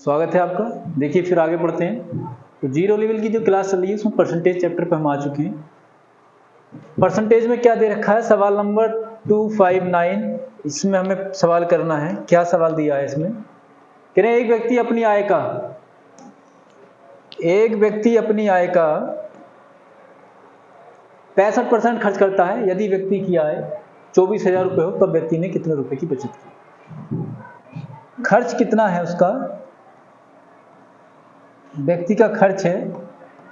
स्वागत है आपका। देखिए फिर आगे बढ़ते हैं। तो जीरो लेवल की जो क्लास चल रही है उसमें परसेंटेज चैप्टर पे हम आ चुके हैं। परसेंटेज में क्या दे रखा है, सवाल नंबर 259। इसमें हमें सवाल करना है। क्या सवाल दिया है इसमें, कह रहे हैं एक व्यक्ति अपनी आय का 65% खर्च करता है। यदि व्यक्ति की आय 24,000 रुपये हो तब व्यक्ति ने कितने रुपए की बचत की। खर्च कितना है उसका, व्यक्ति का खर्च है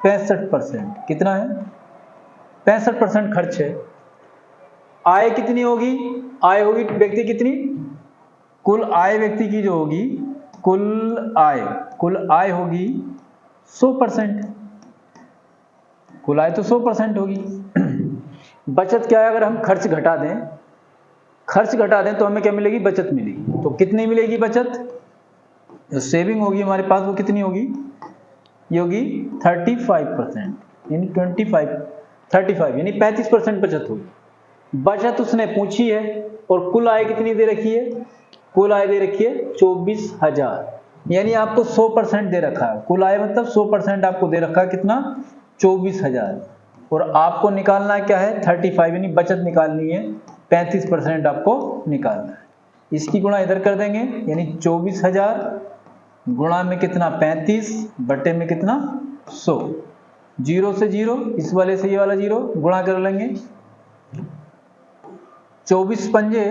65%। कितना है, 65% खर्च है। आय कितनी होगी, आय होगी व्यक्ति कितनी, कुल आय व्यक्ति की जो होगी, कुल आय होगी 100%। कुल आय तो 100% होगी। बचत क्या है, अगर हम खर्च घटा दें तो हमें क्या मिलेगी, बचत मिलेगी। तो कितनी मिलेगी बचत, जो सेविंग होगी हमारे पास वो कितनी होगी, ये होगी 35%, यानी 35% बचत होगी। बचत उसने पूछी है और कुल आय कितनी दे रखी है, कुल आय दे रखी है 24,000, यानी आपको 100% दे रखा है। कुल आय मतलब 100% आपको दे रखा है, कितना, 24,000। और आपको निकालना क्या है, 35, यानी बचत निकालनी है, 35% आपको निकालना है। इसकी गुणा इधर कर देंगे, यानी 24,000 गुणा में कितना 35 बटे में कितना 100। जीरो से जीरो, इस वाले से ये वाला जीरो गुणा कर लेंगे। 24 पंजे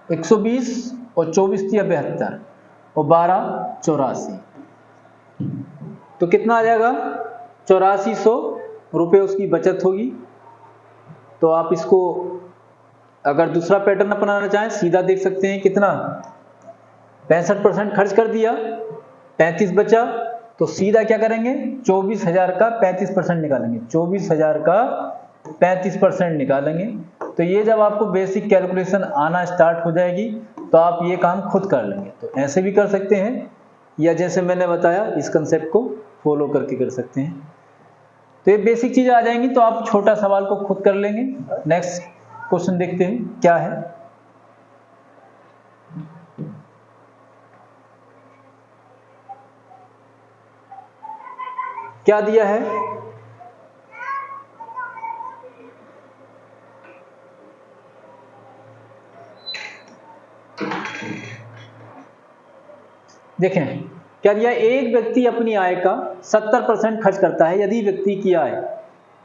120 और 24 तिया 72 और 12 84। तो कितना आ जाएगा, 8400 रुपये उसकी बचत होगी। तो आप इसको अगर दूसरा पैटर्न अपनाना चाहें सीधा देख सकते हैं, कितना 65% खर्च कर दिया, 35 बचा, तो सीधा क्या करेंगे, 24,000 का 35% निकालेंगे। 24,000 का 35% निकालेंगे। तो ये जब आपको बेसिक कैलकुलेशन आना स्टार्ट हो जाएगी तो आप ये काम खुद कर लेंगे। तो ऐसे भी कर सकते हैं, या जैसे मैंने बताया इस कंसेप्ट को फॉलो करके कर सकते हैं। तो ये बेसिक चीजें आ जाएंगी तो आप छोटा सवाल को खुद कर लेंगे। नेक्स्ट क्वेश्चन देखते हैं क्या है। क्या दिया है, देखें क्या दिया, एक व्यक्ति अपनी आय का 70% खर्च करता है। यदि व्यक्ति की आय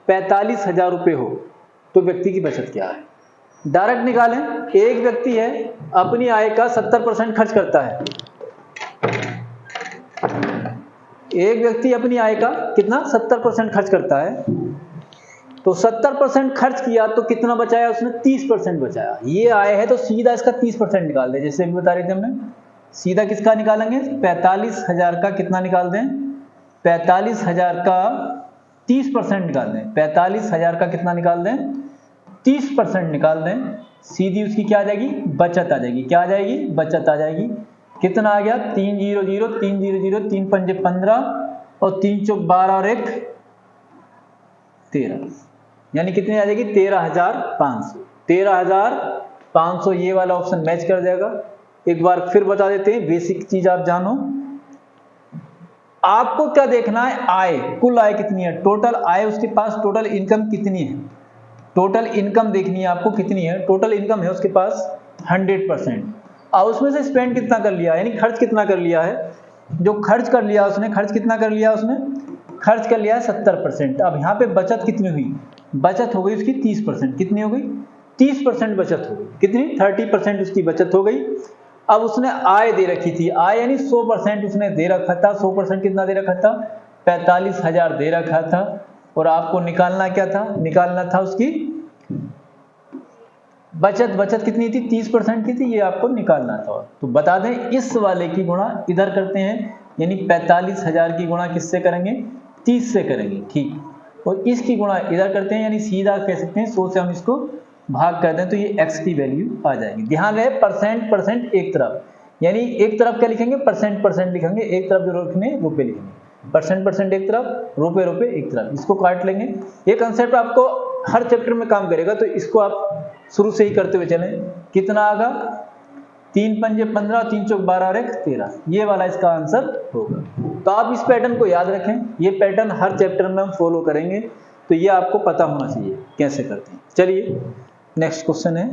45,000 रुपये हो तो व्यक्ति की बचत क्या है। डायरेक्ट निकालें, एक व्यक्ति है अपनी आय का 70% खर्च करता है। एक व्यक्ति अपनी आय का कितना 70% खर्च करता है, तो 70% खर्च किया तो कितना बचाया उसने, 30% बचाया। ये आय है तो सीधा इसका 30% निकाल दे। जैसे अभी बता रहे थे हमने, सीधा किसका निकालेंगे, 45,000 का कितना निकाल दें, 45,000 का 30% निकाल दें। 45,000 का कितना निकाल दें, 30% निकाल दें। सीधी उसकी क्या आ जाएगी, बचत आ जाएगी। क्या आ जाएगी, बचत आ जाएगी। कितना आ गया, 300, 300, 3 पंजे 15 और 3 चौक 12 और 1 13, यानी कितनी आ जाएगी, 13,500। 13,500 ये वाला ऑप्शन मैच कर जाएगा। एक बार फिर बता देते हैं, बेसिक चीज आप जानो। आपको क्या देखना है, आय, कुल आय कितनी है, टोटल आय उसके पास, टोटल इनकम कितनी है, टोटल इनकम देखनी है आपको कितनी है। टोटल इनकम है उसके पास 100%, और उसमें से स्पेंड कितना कर लिया, यानी खर्च कितना कर लिया है। जो खर्च कर लिया उसने, खर्च कितना कर लिया उसने, खर्च कर लिया है 70%। अब यहाँ पे बचत कितनी हुई, बचत हो गई उसकी 30%। कितनी हो गई, 30% बचत हो गई। कितनी, 30% उसकी बचत हो गई। अब उसने आय दे रखी थी, आय यानी 100% उसने दे रखा था। 100% कितना दे रखा था, 45,000 दे रखा था। और आपको निकालना क्या था, निकालना था उसकी बचत। बचत कितनी थी, 30% की थी, ये आपको निकालना था। तो बता दें, इस वाले की गुणा इधर करते हैं, यानी 45,000 की गुणा किससे करेंगे, 30 से करेंगे, ठीक। और इसकी गुणा इधर करते हैं, यानी सीधा कह सकते हैं 100 से हम इसको भाग कर दें तो ये x की वैल्यू आ जाएगी। ध्यान रहे, परसेंट एक तरफ, यानी एक तरफ क्या लिखेंगे, परसेंट लिखेंगे, एक तरफ जो रखने रुपए लिखेंगे। परसेंट एक तरफ, रुपए एक तरफ, इसको काट लेंगे। ये कंसेप्ट आपको हर चैप्टर में काम करेगा, तो इसको आप शुरू से ही करते हुए चलें। कितना आगा, 3 पंजे 15, 3 चौक 12 और 1 13, ये वाला इसका आंसर होगा। तो आप इस पैटर्न को याद रखें, ये पैटर्न हर चैप्टर में हम फॉलो करेंगे, तो ये आपको पता होना चाहिए कैसे करते हैं। चलिए नेक्स्ट क्वेश्चन है,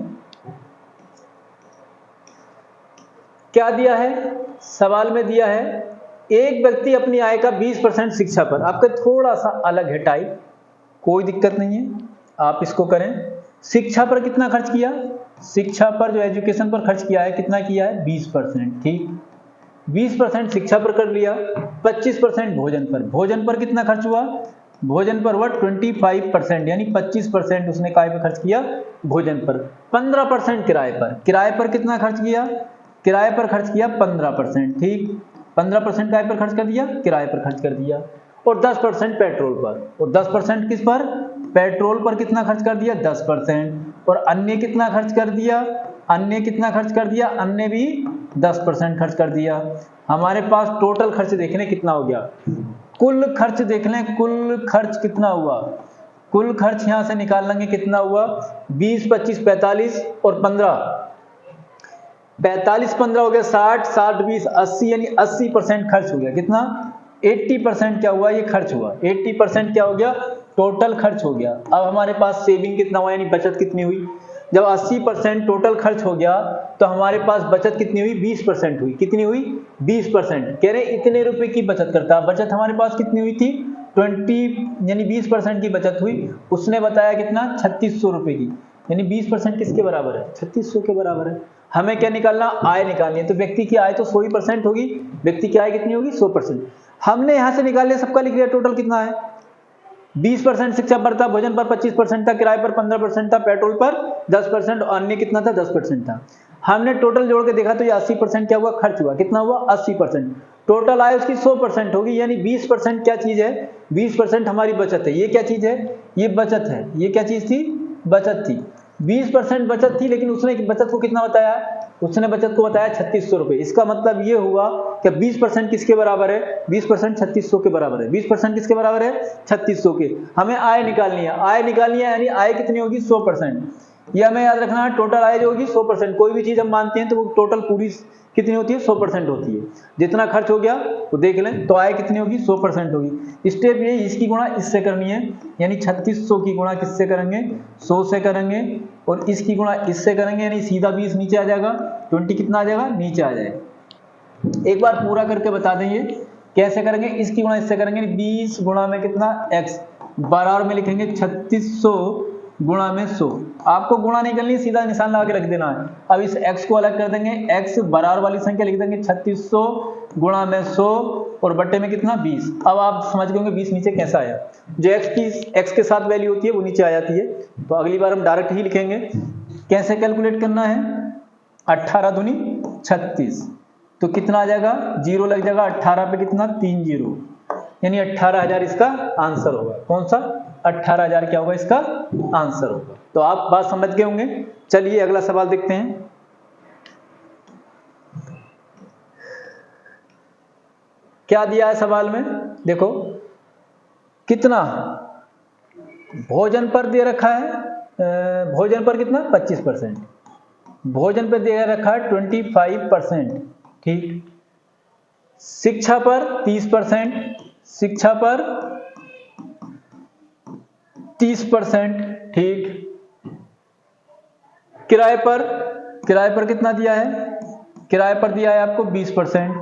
क्या दिया है सवाल में, दिया है एक व्यक्ति अपनी आय का 20% शिक्षा पर, आपका थोड़ा सा अलग है टाइप, कोई दिक्कत नहीं है, आप इसको करें। शिक्षा पर कितना खर्च किया, शिक्षा पर जो एजुकेशन पर खर्च किया है कितना किया है 20%, ठीक 20% शिक्षा पर कर लिया। 25% भोजन पर, भोजन पर कितना खर्च हुआ, भोजन पर हुआ 25%, यानी 25% उसने काय पे खर्च किया, भोजन पर। 15% किराए पर, किराए पर कितना खर्च किया, किराए पर खर्च किया 15%, ठीक 15% काय पर खर्च कर दिया, किराए पर खर्च कर दिया। और 10% पेट्रोल पर, और 10% किस पर, पेट्रोल पर कितना खर्च कर दिया 10%। और अन्य कितना खर्च कर दिया, अन्य कितना खर्च कर दिया, अन्य भी 10% खर्च कर दिया। हमारे पास टोटल खर्च देख लें कितना हो गया, कुल खर्च देख लें, कुल खर्च कितना हुआ, कुल खर्च यहां से निकाल लेंगे कितना हुआ, 20 25 45 और 15, 45 15 हो गया 60, 60 20 80, यानी 80% खर्च हो गया। कितना 80% क्या हुआ, ये खर्च हुआ, 80% क्या हो गया, टोटल खर्च हो गया। अब हमारे पास सेविंग कितना हुआ, यानी बचत कितनी हुई, जब 80% टोटल खर्च हो गया तो हमारे पास बचत कितनी हुई 20% हुई, कितनी हुई 20%। कह रहे इतने रुपए की बचत करता, बचत हमारे पास कितनी हुई थी 20, यानी 20% की बचत हुई। उसने बताया कितना 3600 रुपए की, यानी 20% किसके बराबर है 3600 के बराबर है। हमें क्या निकालना, आय निकालनी है, तो व्यक्ति की आय तो 100% होगी, व्यक्ति की आय कितनी होगी 100%। हमने यहां से निकाल लिया, सबका लिख लिया, टोटल कितना है 20% शिक्षा पर था, भोजन पर 25% था, किराए पर 15% था, पेट्रोल पर 10% और अन्य कितना था 10% था। हमने टोटल जोड़ के देखा तो ये 80% क्या हुआ खर्च हुआ, कितना हुआ 80%। टोटल आय उसकी 100% होगी, यानी 20% क्या चीज है, 20% हमारी बचत है। ये क्या चीज है, ये बचत है, ये क्या चीज थी, बचत थी। 20% बचत थी, लेकिन उसने बचत को कितना बताया, उसने बचत को बताया 3600 रुपए। इसका मतलब ये हुआ कि 20% किसके बराबर है, 20% 3600 के बराबर है, 20% किसके बराबर है 3600 के। हमें आय निकालनी है, आय निकालनी है, यानी आय कितनी होगी 100%। ये हमें याद रखना है, टोटल आय जो होगी 100%। कोई भी चीज हम मानते हैं तो वो टोटल पूरी कितनी होती है 100% होती है। जितना खर्च हो गया वो देख लें, तो आय कितनी होगी 100% होगी। स्टेप ये, इसकी गुणा इससे करनी है, यानी 3600 की गुणा किससे करेंगे 100 से करेंगे, और इसकी गुणा इससे करेंगे, यानी सीधा 20 नीचे आ जाएगा, 20 कितना आ जाएगा नीचे आ जाएगा। एक बार पूरा करके बता देंगे कैसे करेंगे, इसकी गुणा इससे करेंगे, 20 गुणा में कितना x, बराबर में लिखेंगे 3600 गुणा में 100। आपको गुणा नहीं करनी, सीधा निशान लगा के रख देना है। अब इस x को अलग कर देंगे, x बराबर वाली संख्या लिख देंगे 3600 गुणा में 100 और बट्टे में कितना 20। अब आप समझ गए होंगे 20 नीचे कैसा आया, जो x के साथ वैल्यू होती है वो नीचे आ जाती है। तो अगली बार हम डायरेक्ट ही लिखेंगे। कैसे कैलकुलेट करना है, 18 दूनी 36, तो कितना आ जाएगा, जीरो लग जाएगा, 18 पे कितना 3 जीरो, यानी 18,000 इसका आंसर होगा। कौन सा 18,000 क्या होगा इसका आंसर होगा। तो आप बात समझ गए होंगे। चलिए अगला सवाल देखते हैं। क्या दिया है सवाल में, देखो कितना भोजन पर दे रखा है, भोजन पर कितना 25%, भोजन पर दे रखा है 25%, ठीक। शिक्षा पर 30%, शिक्षा पर 30%, ठीक। किराए पर कितना दिया है, किराए पर दिया है आपको 20%,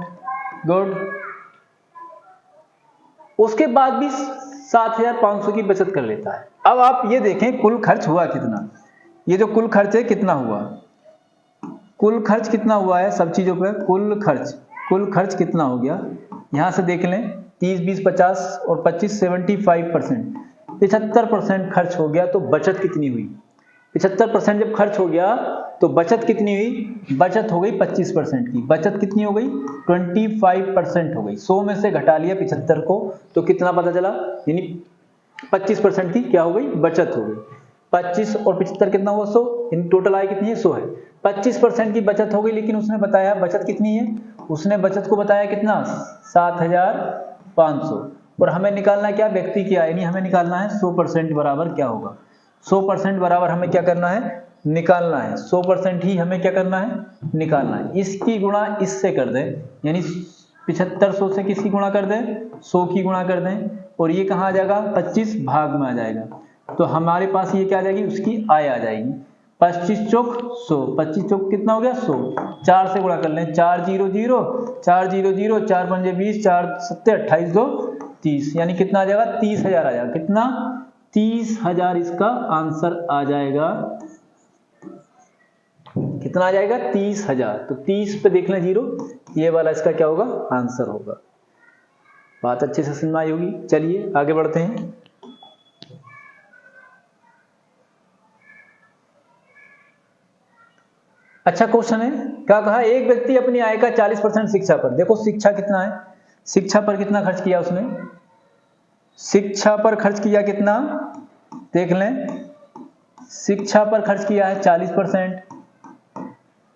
गुड। उसके बाद भी 7,500 की बचत कर लेता है। अब आप ये देखें कुल खर्च हुआ कितना, ये जो कुल खर्च है कितना हुआ, कुल खर्च कितना हुआ है सब चीजों पर, कुल खर्च कितना हो गया, यहां से देख लें 30 20 50 और 25 75%, 75% खर्च हो गया। तो बचत कितनी हुई, 75% जब खर्च हो गया तो बचत कितनी हुई, बचत हो गई 25% की, बचत कितनी हो गई 25% हो गई। 100 में से घटा लिया 75 को, तो कितना पता चला, यानी 25% की क्या हो गई बचत हो गई। 25 और 75 कितना हुआ 100, इन टोटल आय कितनी है 100 है। 25% की बचत हो गई, लेकिन उसने बताया बचत कितनी है, उसने बचत को बताया कितना 7,500। और हमें निकालना क्या, व्यक्ति की आय, यानी हमें निकालना है 100% बराबर क्या होगा, 100% बराबर हमें क्या करना है निकालना है, 100% ही हमें क्या करना है, निकालना है। इसकी गुणा इससे कर दें, यानी 7500 से किसकी गुणा कर दें, 100 की गुणा कर दें, और ये कहाँ आ जाएगा, 25 भाग में आ जाएगा। तो हमारे पास ये क्या आ जाएगी, उसकी आय आ जाएगी। 25 चौक 100, 25 चौक कितना हो गया 100, 4 से गुणा कर लें, 4 0 0 4 0 0 4 5 20 4 7 28 2 30, यानी कितना आ जाएगा, 30,000 आ जाएगा। कितना, 30,000 इसका आंसर आ जाएगा। कितना आ जाएगा, 30,000। तो 30 पे देख लें 0, ये वाला इसका क्या होगा, आंसर होगा। बात अच्छे से समझ में आई होगी। चलिए आगे बढ़ते हैं। अच्छा क्वेश्चन है, क्या कहा, एक व्यक्ति अपनी आय का 40% शिक्षा पर, देखो शिक्षा कितना है, शिक्षा पर कितना खर्च किया उसने, शिक्षा पर खर्च किया कितना, देख लें, शिक्षा पर खर्च किया है 40%,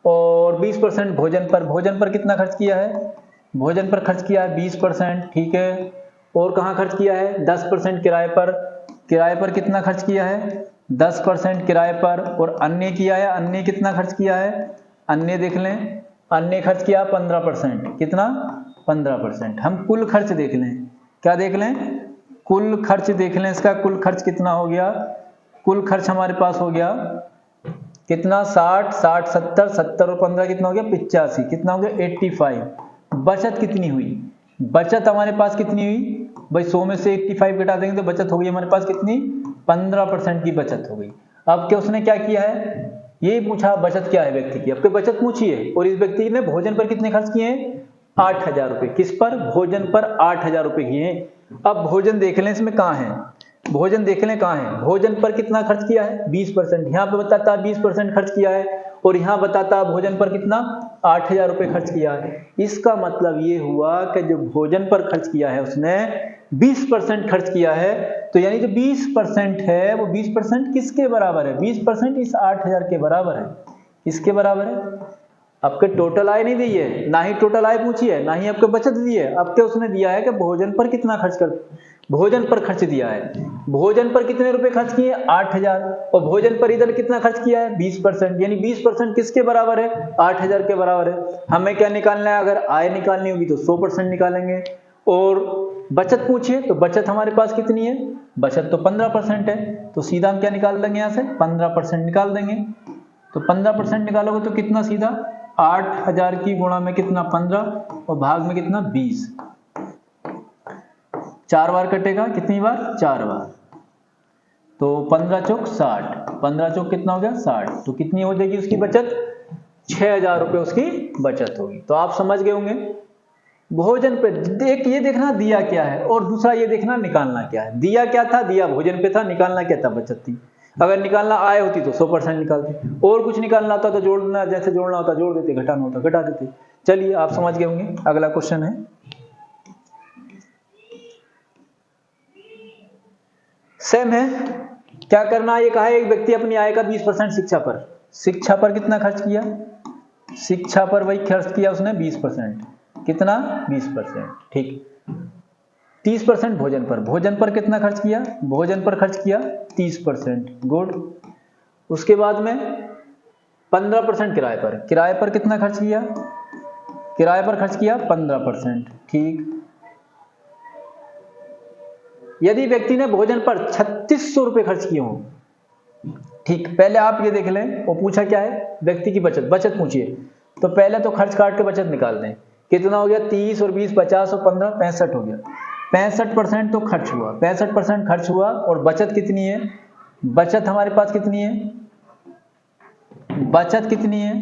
और 20% भोजन पर, भोजन पर कितना खर्च किया है, भोजन पर खर्च किया है 20%, ठीक है। और कहाँ खर्च किया है, 10% किराए पर, किराए पर कितना खर्च किया है, 10% किराए पर। और अन्य किया है, अन्य कितना खर्च किया है, अन्य देख लें, अन्य खर्च किया 15%, कितना, 15%। हम कुल खर्च देख लें, क्या देख लें, कुल खर्च देख लें, इसका कुल खर्च कितना हो गया, कुल खर्च हमारे पास हो गया कितना, 60 60 70 70 और 15 कितना हो गया, 85, कितना हो गया 85। बचत कितनी हुई, बचत हमारे पास कितनी हुई भाई, 100 में से 85 घटा देंगे तो बचत हो गई हमारे पास कितनी, 15% की बचत हो गई। अब क्या उसने क्या किया है, ये पूछा बचत क्या है व्यक्ति की, आपके बचत पूछी है, और इस व्यक्ति ने भोजन पर कितने खर्च किए हैं, 8,000 रुपए। किस पर, भोजन पर 8,000 रुपए किए हैं। अब भोजन देख लें इसमें कहाँ है, भोजन देख लें कहाँ है, भोजन पर कितना खर्च किया है, 20%, यहाँ पे बताता 20% खर्च किया है, और यहाँ बताता भोजन पर कितना, 8,000 रुपए खर्च किया है। इसका मतलब ये हुआ कि जो भोजन पर खर्च किया है उसने 20% खर्च किया है, तो यानी जो 20% है वो 20% किसके बराबर है, 20% इस 8,000 के बराबर है। किसके बराबर है, आपके टोटल आय नहीं दी है, ना ही टोटल आय पूछी है, ना ही आपके बचत दी है, आपके उसने दिया है कि भोजन पर कितना खर्च कर, भोजन पर खर्च दिया है। भोजन पर कितने रुपए खर्च किए, 8,000, और भोजन पर इधर कितना खर्च किया है, 20%, यानी 20% किसके बराबर है, 8,000 के बराबर है। हमें क्या निकालना है, अगर आय निकालनी होगी तो 100% निकालेंगे, और बचत पूछिए तो बचत हमारे पास कितनी है, बचत तो 15% है, तो सीधा हम क्या निकाल देंगे, यहाँ से 15% निकाल देंगे। तो 15% निकालोगे तो कितना, सीधा 8,000 की गुणा में कितना 15 और भाग में कितना 20, 4 बार कटेगा, कितनी बार, 4 बार, तो 15 चौक 60, 15 चौक कितना हो गया 60, तो कितनी हो जाएगी उसकी बचत, 6,000 रुपए उसकी बचत होगी। तो आप समझ गए होंगे। भोजन पे एक ये देखना दिया क्या है, और दूसरा ये देखना निकालना क्या है। दिया क्या था, दिया भोजन पे था, निकालना क्या था, बचत थी। अगर निकालना आय होती तो 100% निकालते, और कुछ निकालना होता तो जोड़ना, जैसे जोड़ना होता जोड़ देते, घटाना होता घटा देते। चलिए आप समझ गए होंगे। अगला क्वेश्चन है, सेम है, क्या करना, ये कहा है एक व्यक्ति अपनी आय का 20% शिक्षा पर, शिक्षा पर कितना खर्च किया, शिक्षा पर वही खर्च किया उसने 20%, कितना 20%, ठीक। 30% भोजन पर, भोजन पर कितना खर्च किया, भोजन पर खर्च किया 30%, गुड। उसके बाद में 15% किराए पर, किराए पर कितना खर्च किया, किराए पर खर्च किया 15%, ठीक। यदि व्यक्ति ने भोजन पर 3600 रुपए खर्च किए हों, ठीक, पहले आप ये देख लें, वो पूछा क्या है, व्यक्ति की बचत, बचत पूछिए, तो पहले तो खर्च काट के बचत निकाल दें। कितना हो गया, 30 और 20 50 और 15 65 हो गया। 65% तो खर्च हुआ, 65% खर्च हुआ, और बचत कितनी है, बचत हमारे पास कितनी है, बचत कितनी है,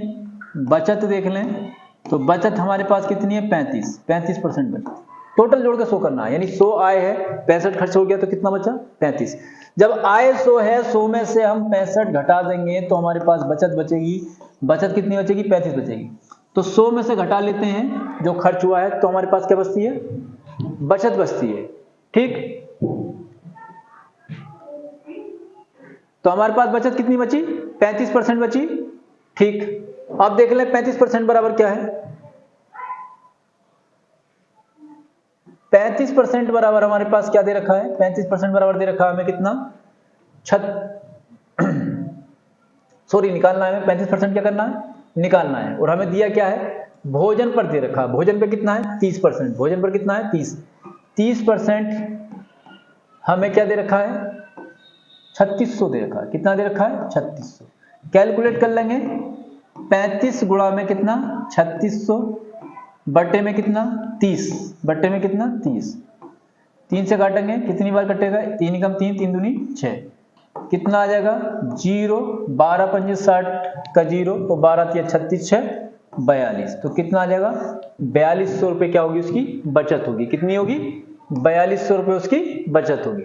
बचत देख लें, तो बचत हमारे पास कितनी है 35% बचत। टोटल जोड़ के 100 करना है, यानी 100 आय है, 65 खर्च हो गया, तो कितना बचा 35। जब आय 100 है, 100 में से हम 65 घटा देंगे तो हमारे पास बचत बचेगी, बचत कितनी बचेगी 35 बचेगी। तो 100 में से घटा लेते हैं जो खर्च हुआ है, तो हमारे पास क्या बचती है, बचत बचती है, ठीक। तो हमारे पास बचत कितनी बची, 35% बची, ठीक। अब देख लें 35% बराबर क्या है, 35% बराबर हमारे पास क्या दे रखा है, 35% बराबर दे रखा है हमें कितना, सॉरी निकालना है, 35% क्या करना है, निकालना है। और हमें दिया क्या है, भोजन पर दे रखा है, भोजन पर कितना है 30%, भोजन पर कितना है 30% हमें क्या दे रखा है 3600 दे रखा है, कितना दे रखा है 3600। कैलकुलेट कर लेंगे, 35 गुणा में कितना 3600 बटे में कितना 30, बटे में कितना 30, 3 से काटेंगे कितनी बार कटेगा, 3 कम 3, 3 दूनी 6, कितना आ जाएगा 0, 12 पंजे 60 का 0 और 12 तिया 36 6 42, तो कितना आ जाएगा 4200 रुपये क्या होगी उसकी बचत होगी, कितनी होगी 4200 रुपये उसकी बचत होगी।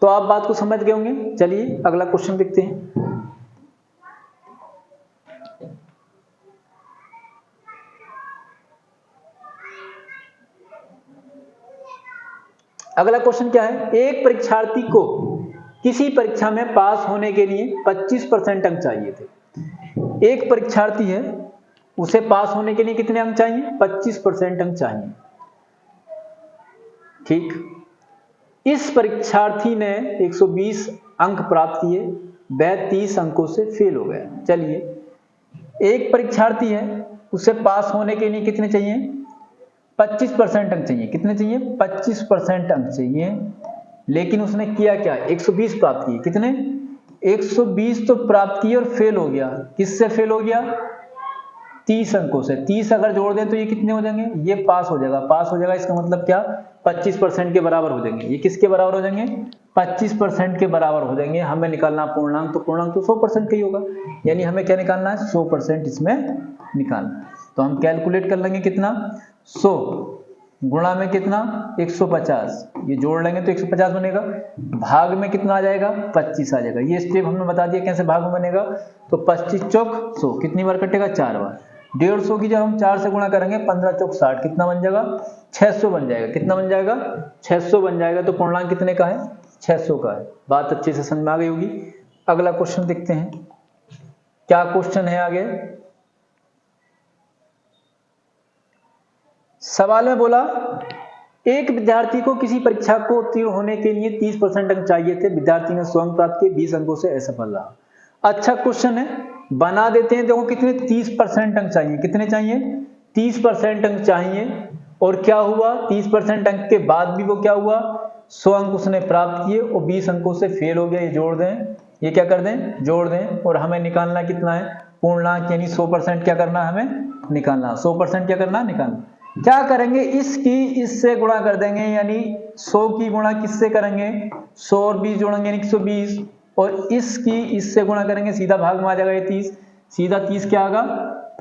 तो आप बात को समझ गए होंगे। चलिए अगला क्वेश्चन देखते हैं। अगला क्वेश्चन क्या है, एक परीक्षार्थी को किसी परीक्षा में पास होने के लिए 25% अंक चाहिए थे। एक परीक्षार्थी है, उसे पास होने के लिए कितने अंक चाहिए, 25% अंक चाहिए। ठीक, इस परीक्षार्थी ने 120 अंक प्राप्त किए, वह 30 अंकों से फेल हो गया। चलिए, एक परीक्षार्थी है, उसे पास होने के लिए कितने चाहिए, 25% अंक चाहिए। कितने चाहिए, 25% अंक चाहिए। लेकिन उसने किया क्या, 120 प्राप्त किए। कितने, 120 तो प्राप्त किए और फेल हो गया। किससे फेल हो गया, 30 अंकों से। 30 अगर जोड़ दें तो ये कितने हो जाएंगे, ये पास हो जाएगा। पास हो जाएगा इसका मतलब क्या, 25% के बराबर हो जाएंगे। ये किसके बराबर हो जाएंगे, 25% के बराबर हो जाएंगे। हमें निकालना पूर्णांक, तो पूर्णांक तो 100% का ही होगा, यानी हमें क्या निकालना है, 100% इसमें निकालना है। तो हम कैलकुलेट कर लेंगे, कितना 100 गुणा में कितना 150, ये जोड़ लेंगे तो 150 बनेगा। भाग में कितना आ जाएगा, 25 आ जाएगा। ये स्टेप हमने बता दिया कैसे भाग में बनेगा। तो 25 चौक 100, कितनी बार कटेगा, 4 बार। 150 की जब हम 4 से गुणा करेंगे, 15 चौक 60, कितना बन जाएगा, 600 बन जाएगा। कितना बन जाएगा, 600 बन जाएगा। तो पूर्णांक कितने का है, 600 का है। बात अच्छे से समझ में आ गई होगी। अगला क्वेश्चन देखते हैं, क्या क्वेश्चन है आगे। सवाल में बोला, एक विद्यार्थी को किसी परीक्षा को उत्तीर्ण होने के लिए 30% अंक चाहिए थे। विद्यार्थी ने स्वयं प्राप्त किए, 20 अंकों से असफल रहा। अच्छा क्वेश्चन है, बना देते हैं। देखो कितने, 30% अंक चाहिए। कितने चाहिए, 30% अंक चाहिए। और क्या हुआ, 30% अंक के बाद भी वो क्या हुआ, 100 अंक उसने प्राप्त किए और 20 अंकों से फेल हो गया। ये जोड़ दें, ये क्या कर दें, जोड़ दें। और हमें निकालना कितना है, पूर्णांक, यानी 100% क्या करना है हमें निकालना। 100% क्या करना, निकालना। क्या करेंगे, इसकी इससे गुणा कर देंगे, यानी 100 की गुणा किससे करेंगे, 100 और 20 जोड़ेंगे यानी 120, और इसकी इससे गुणा करेंगे, सीधा भाग में आ जाएगा ये 30। सीधा 30 क्या आएगा,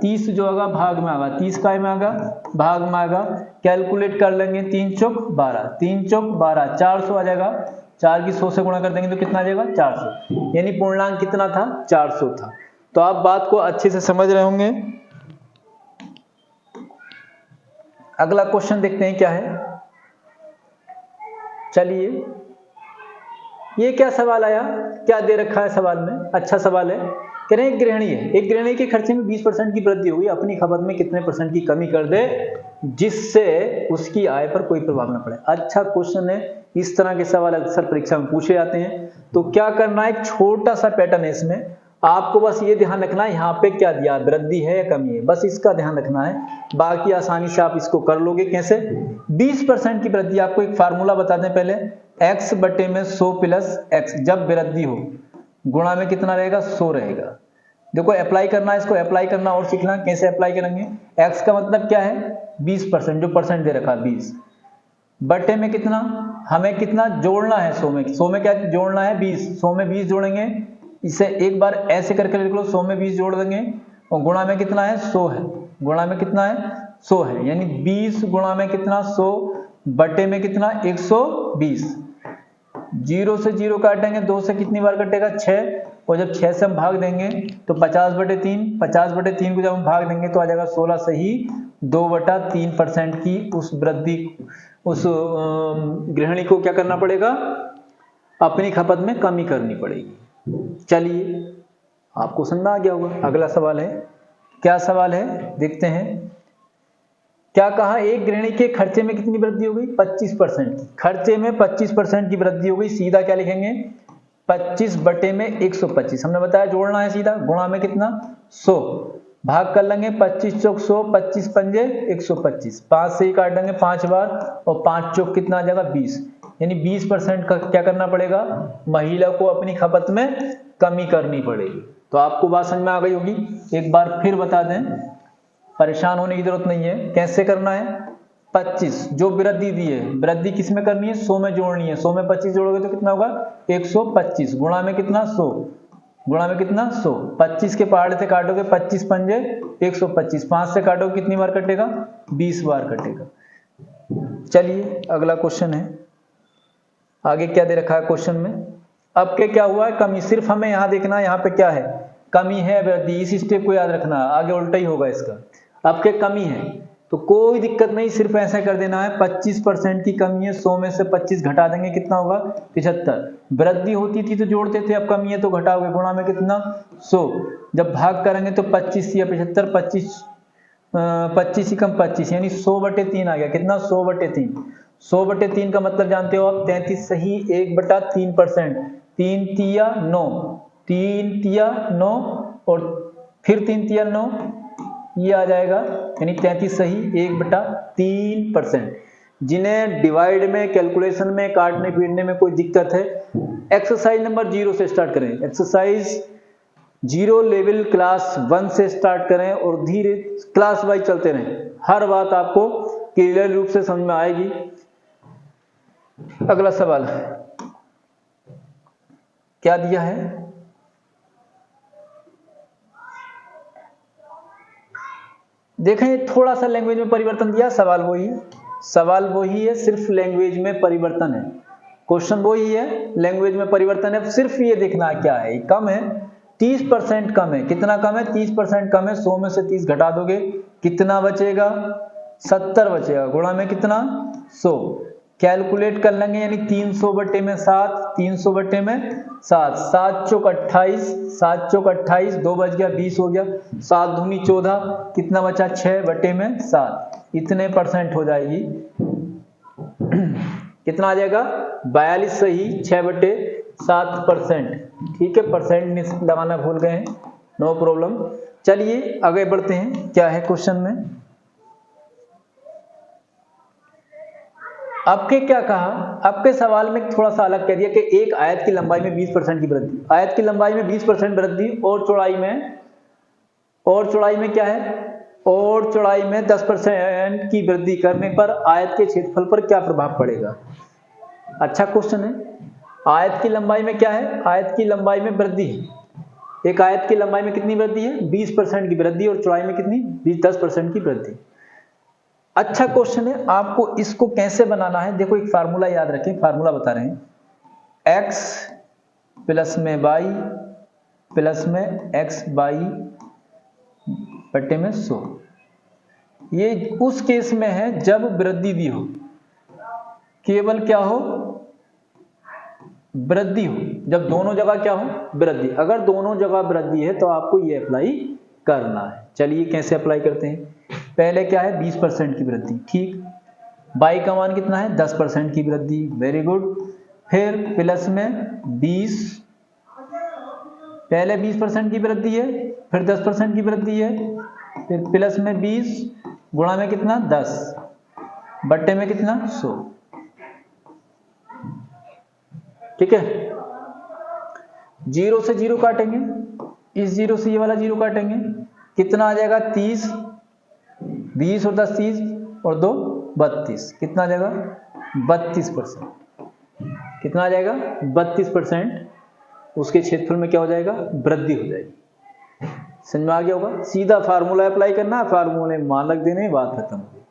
30 जो आएगा भाग में आएगा, 30 काय में आएगा, भाग में आएगा। कैलकुलेट कर लेंगे, 3 चौक 12, 3 चौक 12, 400 आ जाएगा। 4 की 100 से गुणा कर देंगे तो कितना आ जाएगा, 400। यानी पूर्णांक कितना था, 400 था। तो आप बात को अच्छे से समझ रहे होंगे। अगला क्वेश्चन देखते हैं क्या है। चलिए, ये क्या सवाल आया, क्या दे रखा है सवाल में, अच्छा सवाल है। कह रहे हैं एक गृहिणी है, एक गृहिणी के खर्चे में 20% की वृद्धि हुई, अपनी खपत में कितने % की कमी कर दे जिससे उसकी आय पर कोई प्रभाव न पड़े। अच्छा क्वेश्चन है, इस तरह के सवाल अक्सर परीक्षा में पूछे जाते हैं। तो क्या करना है, एक छोटा सा पैटर्न है इसमें, आपको बस ये ध्यान रखना है यहाँ पे क्या दिया, वृद्धि है या कमी है, बस इसका ध्यान रखना है। बाकी आसानी से आप इसको कर लोगे। कैसे, 20% की वृद्धि, आपको एक फार्मूला बता दें पहले, x बटे में 100 प्लस x, जब वृद्धि हो गुणा में कितना रहेगा, 100 रहेगा। देखो अप्लाई करना है, इसको अप्लाई करना और सीखना कैसे अप्लाई करेंगे। x का मतलब क्या है, 20%, जो परसेंट दे रखा 20, बटे में कितना, हमें कितना जोड़ना है 100 में, 100 में क्या जोड़ना है 20, 100 में 20 जोड़ेंगे। इसे एक बार ऐसे करके लिख लो, 100 में 20 जोड़ देंगे और गुणा में कितना है, 100 है। गुणा में कितना है, 100 है, यानी 20 गुणा में कितना, 100 बटे में कितना, 120। 0 से 0 काटेंगे, 2 से कितनी बार कटेगा, 6, और जब 6 से हम भाग देंगे तो 50/3, 50/3 को जब हम भाग देंगे तो आ जाएगा 16 से ही 2/3% की उस वृद्धि, उस गृहिणी को क्या करना पड़ेगा, अपनी खपत में कमी करनी पड़ेगी। चलिए, आपको समझ में आ गया होगा। अगला सवाल है, क्या सवाल है देखते हैं। क्या कहा, एक गृहिणी के खर्चे में कितनी वृद्धि हो गई, 25% की। खर्चे में 25% की वृद्धि हो गई। सीधा क्या लिखेंगे, 25 बटे में 125, हमने बताया जोड़ना है सीधा, गुणा में कितना 100, भाग कर लेंगे 25 चौक 100, 25 पंजे 125, 5 से ही काट देंगे 5 बार, और 5 चौक कितना आ जाएगा 20, यानी 20% का क्या करना पड़ेगा, महिला को अपनी खपत में कमी करनी पड़ेगी। तो आपको बात समझ में आ गई होगी। एक बार फिर बता दें, परेशान होने की जरूरत नहीं है। कैसे करना है, 25 जो वृद्धि दी है, वृद्धि किस में करनी है, 100 में जोड़नी है। 100 में 25 जोड़ोगे तो कितना होगा 125, गुणा में कितना 100, गुणा में कितना 100, 25 के पहाड़े से काटोगे 25 पंजे 125, 5 से काटोगे कितनी बार कटेगा 20 बार कटेगा। चलिए अगला क्वेश्चन है, आगे क्या दे रखा है क्वेश्चन में। अब के क्या हुआ है, कमी, सिर्फ हमें यहाँ देखना है यहाँ पे क्या है, कमी है वृद्धि, इस स्टेप को याद रखना, आगे उल्टा ही होगा इसका। अब के कमी है तो कोई दिक्कत नहीं, सिर्फ ऐसा कर देना है 25% की कमी है, 100 में से 25 घटा देंगे कितना होगा 75, वृद्धि होती थी तो जोड़ते थे, अब कमी है तो घटाओगे, गुणा में कितना 100, जब भाग करेंगे तो 25 या 75, 25 ही कम 25 यानी 100/3 आ गया, कितना 100/3, 100/3 का मतलब जानते हो आप 33 सही 1/3%, 3 तिया 9, 3 तिया 9 और फिर 3 तिया 9, ये आ जाएगा, यानी 33 सही 1/3%। जिन्हें डिवाइड में, कैलकुलेशन में, काटने पीटने में कोई दिक्कत है, एक्सरसाइज नंबर 0 से स्टार्ट करें, एक्सरसाइज 0 लेवल क्लास 1 से स्टार्ट करें और धीरे क्लास वाइज चलते रहें, हर बात आपको क्लियर रूप से समझ में आएगी। अगला सवाल क्या दिया है, देखें थोड़ा सा लैंग्वेज में परिवर्तन दिया, सवाल वही है, सिर्फ लैंग्वेज में परिवर्तन है, क्वेश्चन वही है, लैंग्वेज में परिवर्तन है, सिर्फ ये देखना है क्या है, कम है 30% कम है, कितना कम है 30% कम है, 100 में से 30 घटा दोगे कितना बचेगा 70 बचेगा, गुणा में कितना 100, कैलकुलेट कर लेंगे, यानी 300 बटे में 7, 300 बटे में 7, 7 चौक 28, 7 चौक 28, 2 बच गया 20 हो गया, 7 दूनी 14, कितना बचा 6 बटे में 7, इतने % हो जाएगी, कितना आ जाएगा 42 सही 6/7%, ठीक है, परसेंट लगाना भूल गए हैं, नो प्रॉब्लम। चलिए आगे बढ़ते हैं, क्या है क्वेश्चन में। आपके क्या कहा, आपके सवाल में थोड़ा सा अलग कह दिया कि एक आयत की लंबाई में 20% की वृद्धि, आयत की लंबाई में 20% वृद्धि और चौड़ाई में क्या है, और चौड़ाई में 10% की वृद्धि करने पर आयत के क्षेत्रफल पर क्या प्रभाव पड़ेगा। अच्छा क्वेश्चन है, आयत की लंबाई में क्या है, आयत की लंबाई में वृद्धि है, एक आयत की लंबाई में कितनी वृद्धि है 20% की वृद्धि और चौड़ाई में कितनी 10% की वृद्धि। अच्छा क्वेश्चन है, आपको इसको कैसे बनाना है, देखो एक फार्मूला याद रखें, फार्मूला बता रहे हैं, x प्लस में y प्लस में xy बटे में 100, ये उस केस में है जब वृद्धि दी हो, केवल क्या हो वृद्धि हो, जब दोनों जगह क्या हो वृद्धि, अगर दोनों जगह वृद्धि है तो आपको ये अप्लाई करना है। चलिए कैसे अप्लाई करते हैं, पहले क्या है 20% की वृद्धि, ठीक, बाई का मान कितना है 10% की वृद्धि, वेरी गुड, फिर प्लस में 20, पहले 20% की वृद्धि है, फिर 10% की वृद्धि है, फिर प्लस में 20 गुणा में कितना 10 बट्टे में कितना 100, ठीक है, 0 से 0 काटेंगे, इस 0 से ये वाला 0 काटेंगे, कितना आ जाएगा 30, 20 और 10 30 और 2 32, कितना आ जाएगा 32%, कितना आ जाएगा 32%, उसके क्षेत्रफल में क्या हो जाएगा वृद्धि हो जाएगी। समझ में आ गया होगा, सीधा फार्मूला अप्लाई करना है, फार्मूले मानक देने, बात खत्म हो गई।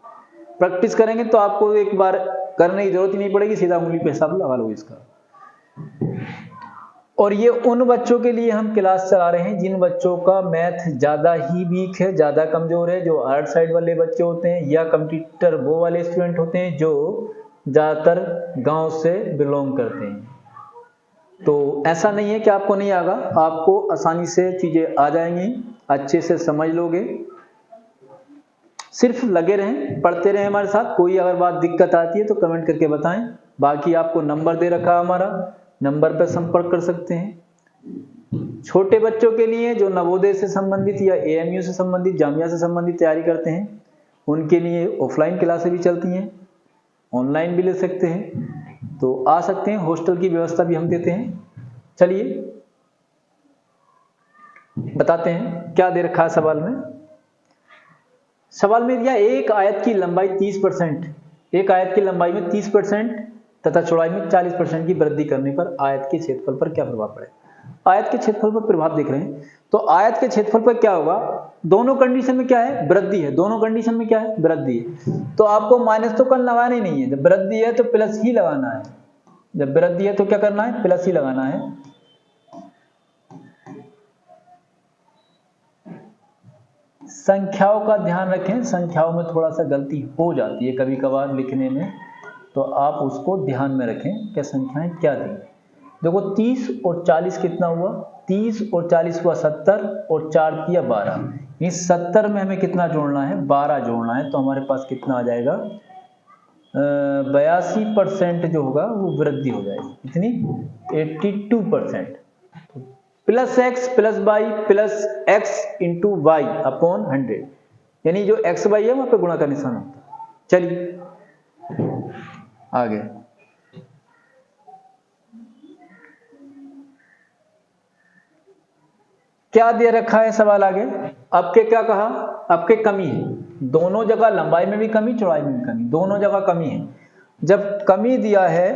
प्रैक्टिस करेंगे तो आपको एक बार करने की जरूरत ही नहीं पड़ेगी, सीधा उंगली पे हिसाब लगा लो इसका। और ये उन बच्चों के लिए हम क्लास चला रहे हैं जिन बच्चों का मैथ ज्यादा ही वीक है, ज्यादा कमजोर है, जो आर्ट साइड वाले बच्चे होते हैं या कंप्यूटर वो वाले स्टूडेंट होते हैं जो ज्यादातर गांव से बिलोंग करते हैं। तो ऐसा नहीं है कि आपको नहीं आएगा, आपको आसानी से चीजें आ जाएंगी, अच्छे से समझ लोगे, सिर्फ लगे रहें, पढ़ते रहें हमारे साथ। कोई अगर बात दिक्कत आती है तो कमेंट करके बताएं, बाकी आपको नंबर दे रखा है हमारा, नंबर पर संपर्क कर सकते हैं। छोटे बच्चों के लिए जो नवोदय से संबंधित या एएमयू से संबंधित, जामिया से संबंधित तैयारी करते हैं, उनके लिए ऑफलाइन क्लासें भी चलती हैं, ऑनलाइन भी ले सकते हैं, तो आ सकते हैं। हॉस्टल की व्यवस्था भी हम देते हैं। चलिए बताते हैं क्या दे रखा है सवाल में। सवाल में दिया एक आयत की लंबाई 30%, एक आयत की लंबाई में 30% तथा चौड़ाई में 40% की वृद्धि करने पर आयत के क्षेत्रफल पर क्या प्रभाव पड़ेगा। आयत के क्षेत्रफल पर प्रभाव देख रहे हैं, तो आयत के क्षेत्रफल पर क्या होगा, दोनों कंडीशन में क्या है, वृद्धि है, दोनों कंडीशन में क्या है, वृद्धि है। तो आपको माइनस तो कल लगाना ही नहीं है, जब वृद्धि है तो प्लस ही लगाना है, जब वृद्धि है तो क्या करना है, प्लस ही लगाना है। संख्याओं का ध्यान रखें, संख्याओं में थोड़ा सा गलती हो जाती है कभी कभार लिखने में, तो आप उसको ध्यान में रखें कि संख्याएं क्या दी। देखो 30 और 40 कितना हुआ, 30 और 40 हुआ 70 और 4 किया 12। इस 70 में हमें कितना जोड़ना है, 12 जोड़ना है, तो हमारे पास कितना आ जाएगा, 82% जो होगा वो वृद्धि हो जाएगी, कितनी, 82%। Plus x plus y plus x into y upon 100, यानी जो एक्स वाई है वहां पे गुणा का निशान होता है। चलिए आगे, क्या दे रखा है सवाल आगे। आपके क्या कहा, आपके कमी है, दोनों जगह लंबाई में भी कमी, चौड़ाई में भी कमी, दोनों जगह कमी है। जब कमी दिया है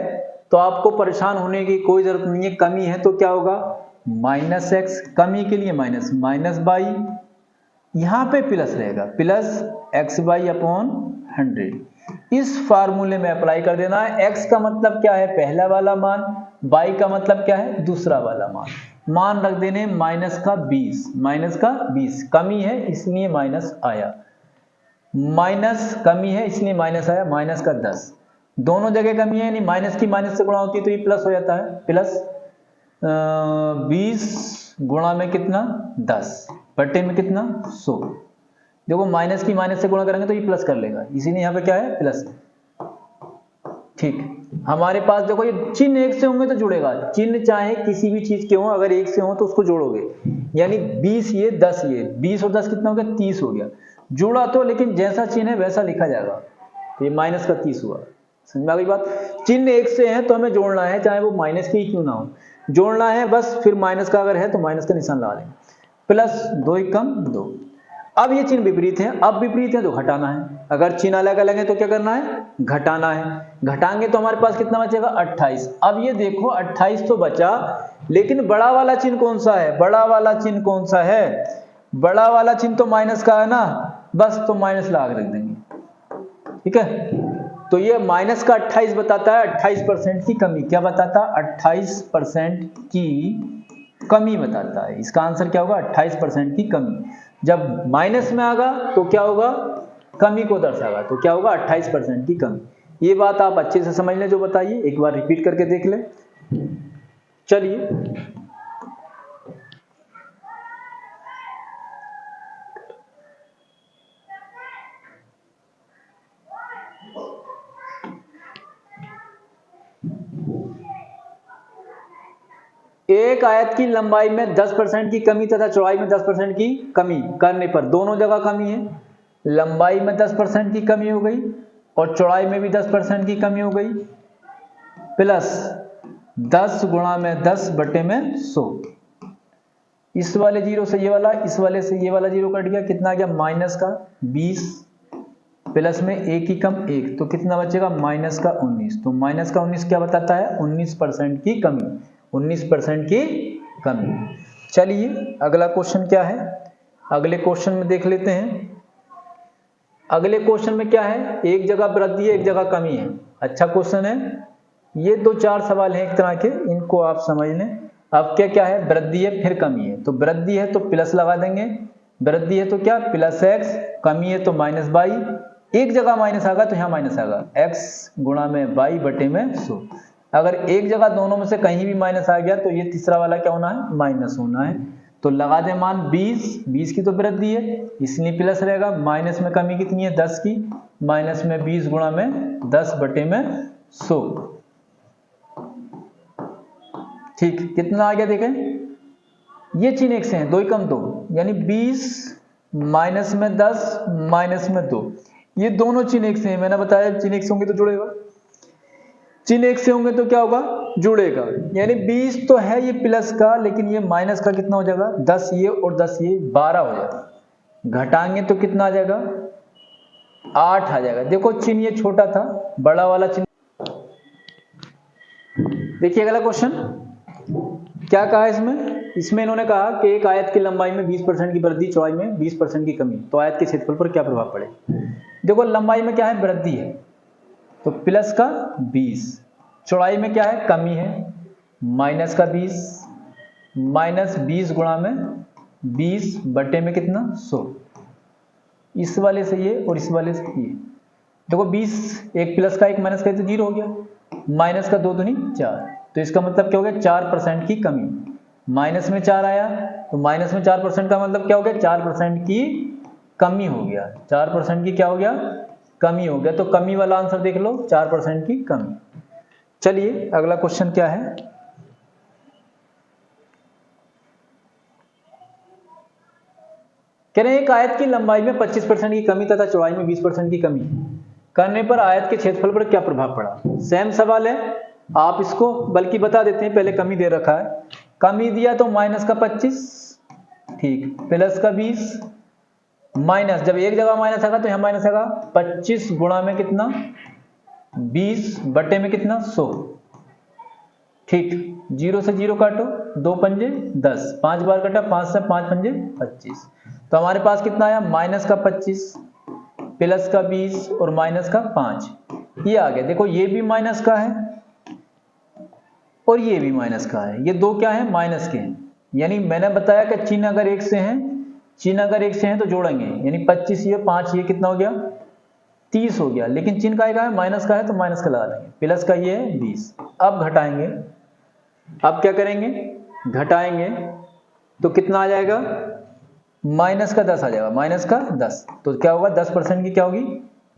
तो आपको परेशान होने की कोई जरूरत नहीं है। कमी है तो क्या होगा, माइनस एक्स, कमी के लिए माइनस, माइनस बाई, यहां पे प्लस रहेगा, प्लस एक्स बाई अपॉन 100। इस फार्मूले में अप्लाई कर देना है। एक्स का मतलब क्या है, पहला वाला मान, बाई का मतलब क्या है, दूसरा वाला मान रख देने माइनस का 20, माइनस का 20, कमी है इसलिए माइनस आया, माइनस कमी है इसलिए माइनस आया, माइनस का 10, दोनों जगह कमी है, यानी माइनस की माइनस से गुणा होती है तो ये प्लस हो जाता है, प्लस 20 गुणा में कितना 10 बटे में कितना 100। देखो माइनस की माइनस से गुणा करेंगे तो ये प्लस कर लेगा, इसीलिए यहाँ पे क्या है, प्लस। ठीक, हमारे पास देखो ये चिन्ह एक से होंगे तो जुड़ेगा, चिन्ह चाहे किसी भी चीज के हो, अगर एक से हो तो उसको जोड़ोगे, यानी 20 ये 10 ये, 20 और 10 कितना हो गया, 30 हो गया, जुड़ा तो लेकिन जैसा चिन्ह है वैसा लिखा जाएगा, तो ये माइनस का 30 हुआ। समझ में आ गई बात। चिन्ह एक से है तो हमें जोड़ना है, चाहे वो माइनस की क्यों ना हो, जोड़ना है बस, फिर माइनस का अगर है तो माइनस का निशान लगा लेंगे, प्लस 2 कम 2। अब ये चिन्ह विपरीत है, अब विपरीत है तो घटाना है, अगर चिन्ह अलग अलग है तो क्या करना है, घटाना है, घटाएंगे तो हमारे पास कितना बचेगा 28। अब ये देखो 28 तो बचा, लेकिन बड़ा वाला चिन्ह कौन सा है, बड़ा वाला चिन्ह कौन सा है, बड़ा वाला चिन्ह तो माइनस का है ना, बस तो माइनस लगा के रख देंगे, ठीक है। तो ये माइनस का 28 बताता है 28% की कमी, क्या बताता है, 28% की कमी बताता है। इसका आंसर क्या होगा, 28% की कमी। जब माइनस में आएगा तो क्या होगा, कमी को दर्शाएगा, तो क्या होगा 28% की कमी। ये बात आप अच्छे से समझ लें जो बताइए, एक बार रिपीट करके देख लें। चलिए एक आयत की लंबाई में 10% की कमी तथा चौड़ाई में 10% की कमी करने पर, दोनों जगह कमी है, लंबाई में 10% की कमी हो गई और चौड़ाई में भी 10% की कमी हो गई, प्लस 10 गुणा में 10 बटे में 100। इस वाले जीरो से ये वाला, इस वाले से ये वाला जीरो कट गया, कितना आ गया माइनस का 20, प्लस में एक ही कम एक, तो कितना बचेगा माइनस का 19। तो माइनस का 19 क्या बताता है, 19% की कमी, 19% की कमी। चलिए अगला क्वेश्चन क्या है, अगले क्वेश्चन में देख लेते हैं। अगले क्वेश्चन में क्या है, एक जगह वृद्धि है एक जगह कमी है। अच्छा क्वेश्चन है ये, 2-4 सवाल हैं एक तरह के, इनको आप समझ लें। अब क्या क्या है, वृद्धि है फिर कमी है, तो वृद्धि है तो प्लस लगा देंगे, वृद्धि है तो क्या प्लस एक्स, कमी है तो माइनस बाई, एक जगह माइनस आएगा तो यहाँ माइनस आएगा, एक्स गुणा में बाई बटे में 100। अगर एक जगह दोनों में से कहीं भी माइनस आ गया तो ये तीसरा वाला क्या होना है, माइनस होना है। तो लगा दे मान 20, 20 की तो वृद्धि है इसलिए प्लस रहेगा, माइनस में कमी कितनी है 10 की, माइनस में 20 गुणा में 10 बटे में 100। ठीक, कितना आ गया देखें, ये चिन्ह एक से हैं, 2 ही कम 2, यानी 20 माइनस में 10 माइनस में 2, ये दोनों चिन्ह एक से हैं। मैंने बताया चिन्ह एक से होंगे तो जुड़ेगा, चिन्ह एक से होंगे तो क्या होगा, जुड़ेगा। यानी 20 तो है ये प्लस का, लेकिन ये माइनस का कितना हो जाएगा, 10 ये और 10 ये 12 हो जाएगा। घटाएंगे तो कितना आ जाएगा, 8 आ जाएगा। देखो चिन्ह ये छोटा था, बड़ा वाला चिन्ह। देखिए अगला क्वेश्चन क्या कहा है इसमें इन्होंने कहा कि एक आयत की लंबाई में 20% की वृद्धि, चौड़ाई में 20% की कमी, तो आयत के क्षेत्रफल पर क्या प्रभाव पड़े। देखो लंबाई में क्या है, वृद्धि है, तो प्लस का 20, चौड़ाई में क्या है, कमी है, माइनस का 20, माइनस 20 गुणा में 20 बटे में कितना 100, इस वाले से ये और इस वाले से ये। देखो 20 एक प्लस का एक माइनस का, तो 0 हो गया, माइनस का 2 दूनी 4, तो इसका मतलब क्या हो गया, 4% की कमी। माइनस में 4 आया तो माइनस में 4% का मतलब क्या हो गया, 4% की कमी हो गया, 4% की क्या हो गया, कमी हो गया। तो कमी वाला आंसर देख लो, 4% की कमी। चलिए अगला क्वेश्चन क्या है, कह रहे हैं एक आयत की लंबाई में 25% की कमी तथा चौड़ाई में 20% की कमी करने पर आयत के क्षेत्रफल पर क्या प्रभाव पड़ा। सेम सवाल है, आप इसको बल्कि बता देते हैं, पहले कमी दे रखा है, कमी दिया तो माइनस का 25, ठीक, प्लस का 20, माइनस, जब एक जगह माइनस आएगा तो यहां माइनस आएगा, 25 गुणा में कितना 20 बटे में कितना 100, ठीक, 0 से 0 काटो, 2 पंजे 10, 5 बार कटा, 5 से 5 पंजे 25, तो हमारे पास कितना आया, माइनस का 25 प्लस का 20 और माइनस का 5, ये आ गया। देखो ये भी माइनस का है और ये भी माइनस का है, ये दो क्या है, माइनस के हैं। यानी मैंने बताया कि चिन्ह अगर एक से हैं, चिन्ह अगर एक से हैं तो जोड़ेंगे, यानी 25 ये 5 ये कितना हो गया, 30 हो गया, लेकिन चिन्ह का है माइनस का है तो माइनस का लगा देंगे, प्लस का ये है 20। अब घटाएंगे, अब क्या करेंगे, घटाएंगे तो कितना आ जाएगा, माइनस का 10 आ जाएगा, माइनस का 10, तो क्या होगा, 10% की क्या होगी,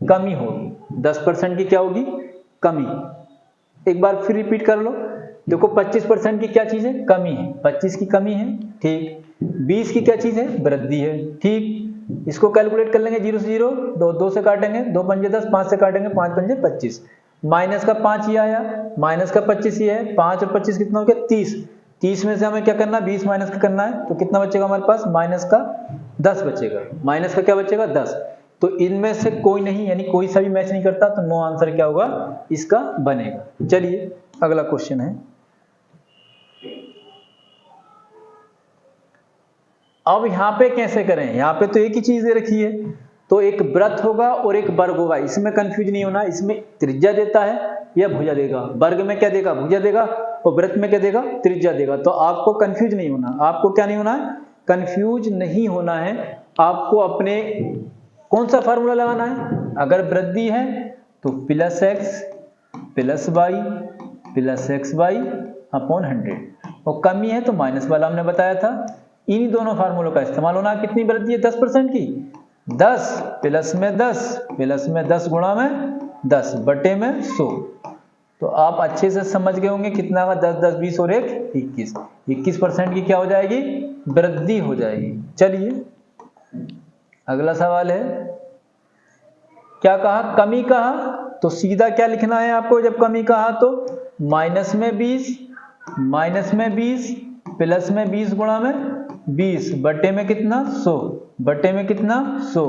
कमी होगी, 10% की क्या होगी, कमी। एक बार फिर रिपीट कर लो, देखो 25% की क्या चीज है, कमी है, 25 की कमी है, ठीक, 20 की क्या चीज है, वृद्धि है, ठीक। इसको कैलकुलेट कर लेंगे, 0 से 0, 2 से काटेंगे, 2 पंजे 10, 5 से काटेंगे, 5 पंजे 25, माइनस का 5 ये आया, माइनस का 25 ये है, 5 और 25 कितना हो गया, 30, 30 में से हमें क्या करना है, 20 माइनस का करना है, तो कितना बचेगा हमारे पास, माइनस का 10 बचेगा, माइनस का क्या बचेगा 10, तो इनमें से कोई नहीं, यानी कोई सा भी मैच नहीं करता, तो नो आंसर क्या होगा इसका बनेगा। चलिए अगला क्वेश्चन है, अब यहां पे कैसे करें, यहां पे तो एक ही चीज दे रखी है, तो एक वृत्त होगा और एक वर्ग होगा, इसमें कंफ्यूज नहीं होना, इसमें त्रिज्या देता है या भुजा देगा, वर्ग में क्या देगा, भुजा देगा, और वृत्त में क्या देगा, त्रिज्या देगा, तो आपको कंफ्यूज नहीं होना, आपको क्या नहीं होना है, कंफ्यूज नहीं होना है, आपको अपने कौन सा फार्मूला लगाना है, अगर वृद्धि है तो plus x plus y plus x y upon 100, और कमी है तो माइनस वाला हमने बताया था, इन्हीं दोनों फार्मूलों का इस्तेमाल होना। कितनी वृद्धि है, 10% की, 10 प्लस में 10 प्लस में 10 गुणा में 10 बटे में 100, तो आप अच्छे से समझ गए होंगे कितना का, 10 10 20 और 1 21, 21% की क्या हो जाएगी, वृद्धि हो जाएगी। चलिए अगला सवाल है, क्या कहा, कमी कहा, तो सीधा क्या लिखना है आपको, जब कमी कहा तो माइनस में 20 प्लस में 20 गुणा में 20 बटे में कितना 100 बटे में कितना 100,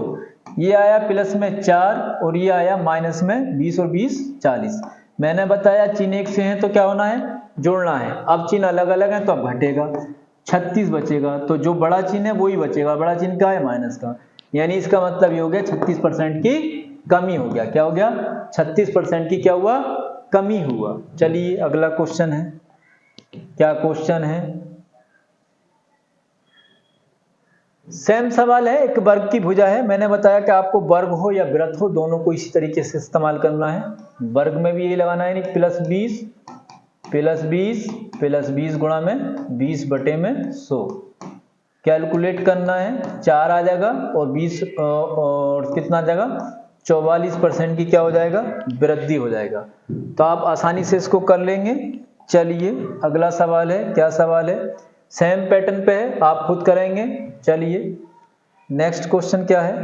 ये आया प्लस में 4 और ये आया माइनस में 20 और 20 40। मैंने बताया चिन्ह एक से हैं तो क्या होना है, जोड़ना है। अब चिन्ह अलग अलग हैं तो अब घटेगा, 36 बचेगा, तो जो बड़ा चिन्ह है वही बचेगा, बड़ा चिन्ह क्या है, माइनस का, यानी इसका मतलब ये हो गया 36% की कमी हो गया, क्या हो गया, 36% की क्या हुआ, कमी हुआ। चलिए अगला क्वेश्चन है, क्या क्वेश्चन है, सेम सवाल है, एक वर्ग की भुजा है, मैंने बताया कि आपको वर्ग हो या वृत्त हो दोनों को इसी तरीके से इस्तेमाल करना है, वर्ग में भी यही लगाना है, प्लस 20 गुणा में 20 बटे में 100, कैलकुलेट करना है, 4 आ जाएगा और 20 और कितना आ जाएगा, 44% की क्या हो जाएगा, वृद्धि हो जाएगा, तो आप आसानी से इसको कर लेंगे। चलिए अगला सवाल है, क्या सवाल है, सेम पैटर्न पे है, आप खुद करेंगे। चलिए नेक्स्ट क्वेश्चन क्या है,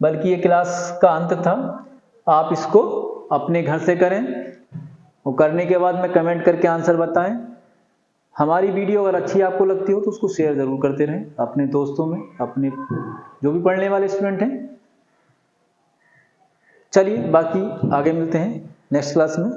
बल्कि ये क्लास का अंत था, आप इसको अपने घर से करें और करने के बाद में कमेंट करके आंसर बताएं। हमारी वीडियो अगर अच्छी आपको लगती हो तो उसको शेयर ज़रूर करते रहें अपने दोस्तों में, अपने जो भी पढ़ने वाले स्टूडेंट हैं। चलिए बाकी आगे मिलते हैं नेक्स्ट क्लास में।